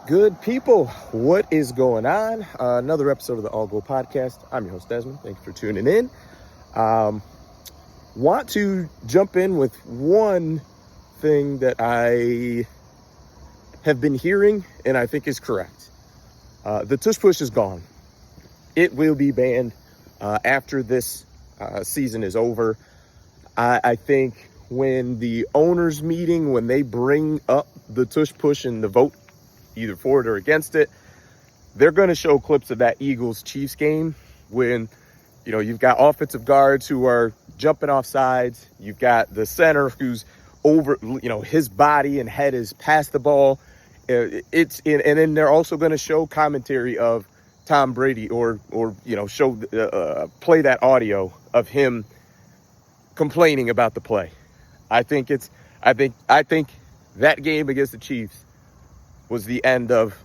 Good people, what is going on? Another episode of the All Go Podcast. I'm your host, Desmond. Thank you for tuning in. Want to jump in with one thing that I have been hearing and I think is correct. The Tush Push is gone. It will be banned after this season is over. I think when the owners meeting, when they bring up the Tush Push and the vote, either for it or against it, they're going to show clips of that Eagles-Chiefs game when, you've got offensive guards who are jumping off sides. You've got the center who's over, his body and head is past the ball. And then they're also going to show commentary of Tom Brady or show play that audio of him complaining about the play. I think that game against the Chiefs was the end of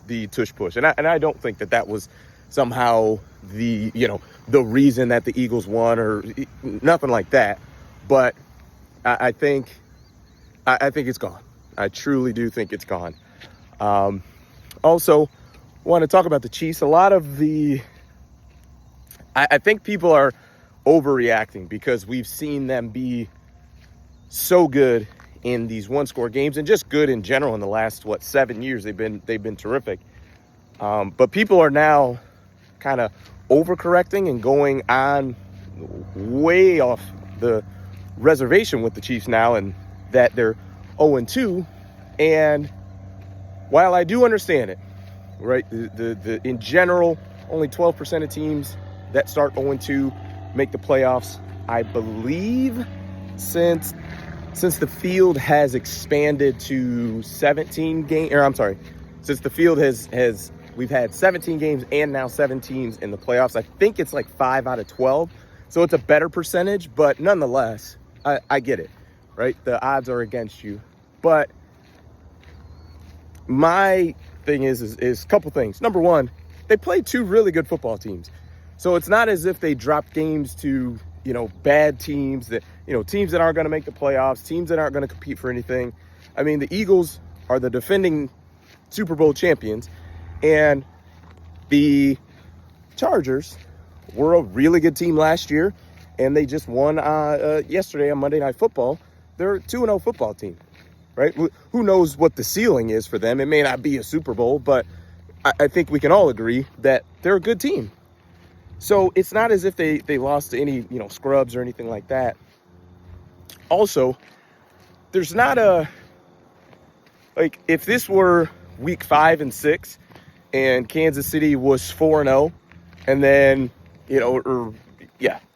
the Tush Push. And I don't think that was somehow the reason that the Eagles won or nothing like that. But I think it's gone. I truly do think it's gone. Also, want to talk about the Chiefs. A lot of I think people are overreacting because we've seen them be so good in these one-score games and just good in general in the last 7 years. They've been terrific. But people are now kind of overcorrecting and going on way off the reservation with the Chiefs now, and that they're 0-2. And while I do understand it, right, the in general, only 12% of teams that start 0-2 make the playoffs. I believe since the field has expanded to 17 games, since the field we've had 17 games and now 7 teams in the playoffs. I think it's like 5 out of 12. So it's a better percentage, but nonetheless, I get it, right? The odds are against you. But my thing is a couple things. Number one, they played 2 really good football teams. So it's not as if they dropped games to, bad teams that, teams that aren't going to make the playoffs, teams that aren't going to compete for anything. I mean, the Eagles are the defending Super Bowl champions, and the Chargers were a really good team last year, and they just won yesterday on Monday Night Football. They're a 2-0 football team, right? Who knows what the ceiling is for them? It may not be a Super Bowl, but I think we can all agree that they're a good team. So it's not as if they lost to any, scrubs or anything like that. Also, there's not if this were week 5 and 6 and Kansas City was 4-0 and then,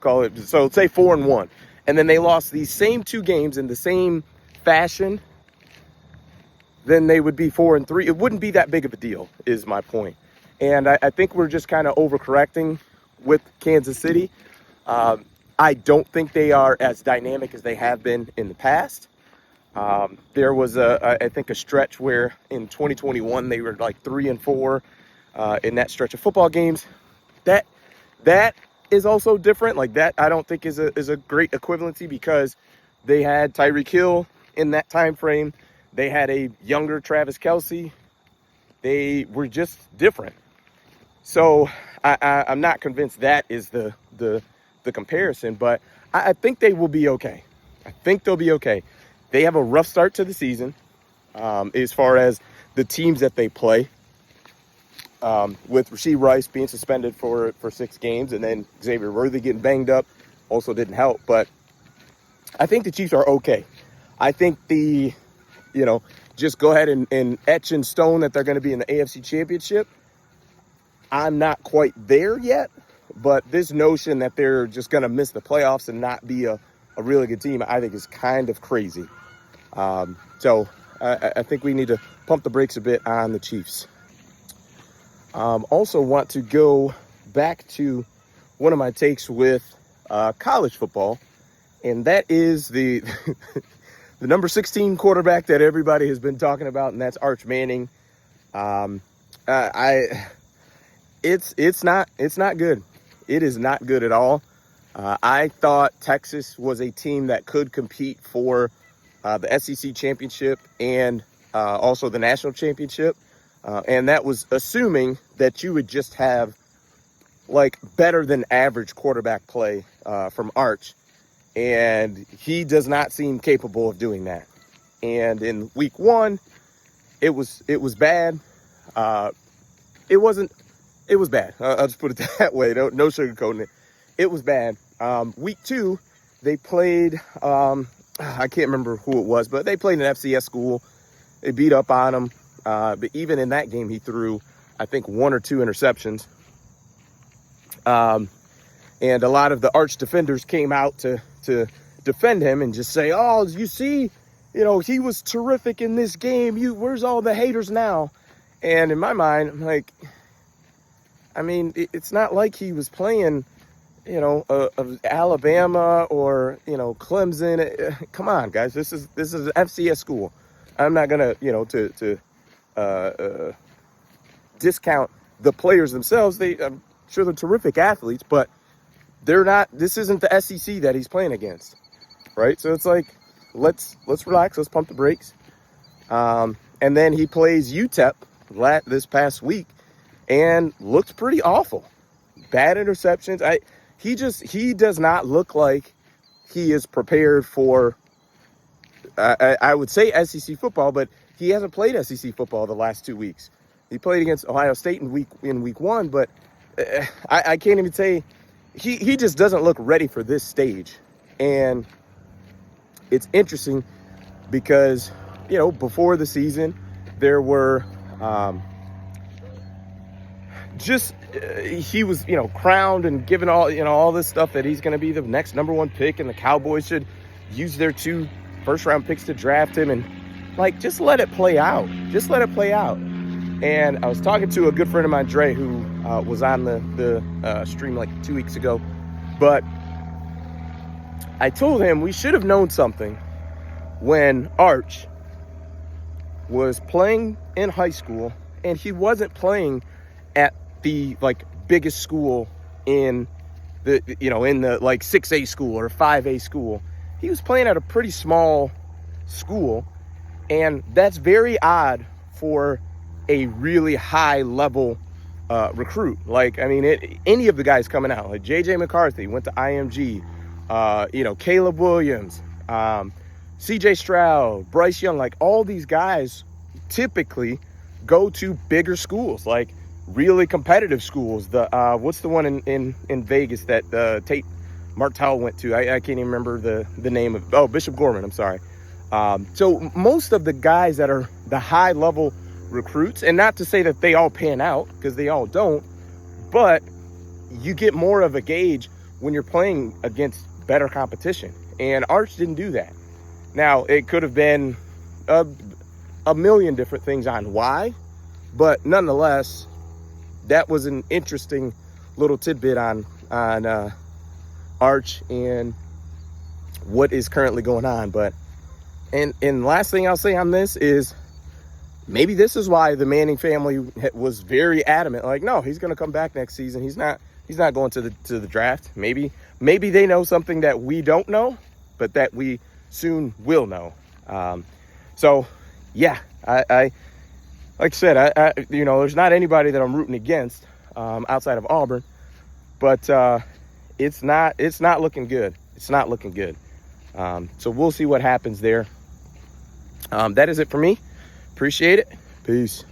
call it, so say 4-1, and then they lost these same 2 games in the same fashion, then they would be 4-3. It wouldn't be that big of a deal, is my point. And I think we're just kind of overcorrecting with Kansas City. I don't think they are as dynamic as they have been in the past. There was I think a stretch where in 2021 they were like 3-4 in that stretch of football games. That is also different. Like that, I don't think is a great equivalency because they had Tyreek Hill in that time frame. They had a younger Travis Kelce. They were just different. So I'm not convinced that is the comparison, but I think they will be okay. I think they'll be okay. They have a rough start to the season as far as the teams that they play, with Rasheed Rice being suspended for 6 games and then Xavier Worthy getting banged up also didn't help. But I think the Chiefs are okay. I think just go ahead and etch in stone that they're going to be in the AFC Championship. I'm not quite there yet, but this notion that they're just going to miss the playoffs and not be a really good team, I think is kind of crazy. So I think we need to pump the brakes a bit on the Chiefs. Also want to go back to one of my takes with college football, and that is the the number 16 quarterback that everybody has been talking about, and that's Arch Manning. It's not good. It is not good at all. I thought Texas was a team that could compete for the SEC championship and also the national championship. And that was assuming that you would just have like better than average quarterback play from Arch. And he does not seem capable of doing that. And in week 1, it was bad. It was bad. I'll just put it that way. No sugarcoating it. It was bad. Week 2, they played, I can't remember who it was, but they played an FCS school. They beat up on them. But even in that game, he threw, I think, 1 or 2 interceptions. And a lot of the Arch defenders came out to defend him and just say, oh, you see, he was terrific in this game. Where's all the haters now? And in my mind, I'm like, I mean, it's not like he was playing, Alabama or, Clemson. Come on, guys. This is an FCS school. I'm not going to discount the players themselves. I'm sure they're terrific athletes, but they're not. This isn't the SEC that he's playing against, right? So it's like, let's relax. Let's pump the brakes. And then he plays UTEP this past week and looked pretty awful. Bad interceptions. He does not look like he is prepared for, I would say SEC football, but he hasn't played SEC football the last 2 weeks. He played against Ohio State in week 1, but I can't even say he just doesn't look ready for this stage. And it's interesting because, before the season, there were he was, crowned and given all this stuff that he's going to be the next number 1 pick and the Cowboys should use their 2 first-round picks to draft him. And, just let it play out. Just let it play out. And I was talking to a good friend of mine, Dre, who was on the stream 2 weeks ago. But I told him we should have known something when Arch was playing in high school and he wasn't playing at the biggest school in the 6A school or 5A school. He was playing at a pretty small school, and that's very odd for a really high level recruit. Any of the guys coming out, like JJ McCarthy went to IMG, Caleb Williams, CJ Stroud, Bryce Young, all these guys typically go to bigger schools, really competitive schools. What's the one in Vegas that Tate Martell went to? I can't even remember the name of. Bishop Gorman. I'm sorry. So most of the guys that are the high level recruits, and not to say that they all pan out, because they all don't, but you get more of a gauge when you're playing against better competition. And Arch didn't do that. Now, it could have been a million different things on why, but nonetheless, that was an interesting little tidbit on Arch and what is currently going on. But and last thing I'll say on this is, maybe this is why the Manning family was very adamant. No, he's going to come back next season. He's not going to the draft. Maybe they know something that we don't know, but that we soon will know. So yeah, I like I said, I there's not anybody that I'm rooting against outside of Auburn, but it's not looking good. It's not looking good. So we'll see what happens there. That is it for me. Appreciate it. Peace.